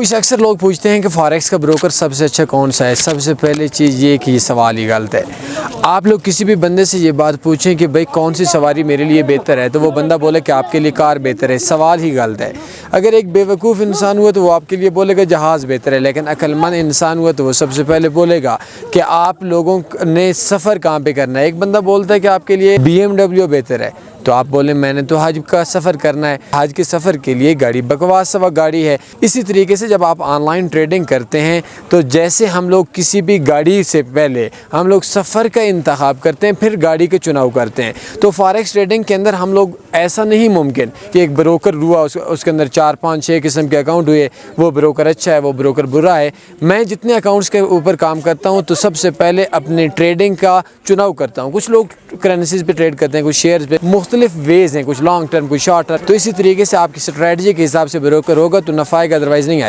मुझसे अक्सर लोग पूछते हैं कि फॉरेक्स का ब्रोकर सबसे अच्छा कौन सा है। सबसे पहले चीज़ ये कि ये सवाल ही गलत है। आप लोग किसी भी बंदे से ये बात पूछें कि भाई कौन सी सवारी मेरे लिए बेहतर है, तो वो बंदा बोले कि आपके लिए कार बेहतर है। सवाल ही गलत है। अगर एक बेवकूफ़ इंसान हुआ तो वो आपके लिए बोलेगा जहाज़ बेहतर है, लेकिन अक्लमंद इंसान हुआ तो वो सबसे पहले बोलेगा कि आप लोगों ने सफ़र कहाँ पे करना है। एक बंदा बोलता है कि आपके लिए BMW बेहतर है, तो आप बोले मैंने तो हज का सफ़र करना है, हज के सफ़र के लिए गाड़ी बकवास सवा गाड़ी है। इसी तरीके से जब आप ऑनलाइन ट्रेडिंग करते हैं तो जैसे हम लोग किसी भी गाड़ी से पहले हम लोग सफ़र का इंतखाब करते हैं, फिर गाड़ी के चुनाव करते हैं। तो फॉरेक्स ट्रेडिंग के अंदर हम लोग ऐसा नहीं मुमकिन कि एक ब्रोकर हुआ उसके अंदर 4 5 6 किस्म के अकाउंट हुए, वो ब्रोकर अच्छा है वो ब्रोकर बुरा है। मैं जितने अकाउंट्स के ऊपर काम करता हूँ तो सबसे पहले अपने ट्रेडिंग का चुनाव करता हूँ। कुछ लोग करेंसीज पे ट्रेड करते हैं, कुछ शेयर्स पे, मुख्तलिफ वेज हैं, कुछ लॉन्ग टर्म कुछ शॉर्ट टर्म। तो इसी तरीके से आपकी स्ट्रैटेजी के हिसाब से ब्रोकर होगा तो नफ़ा आएगा, अदरवाइज़ नहीं आएगा।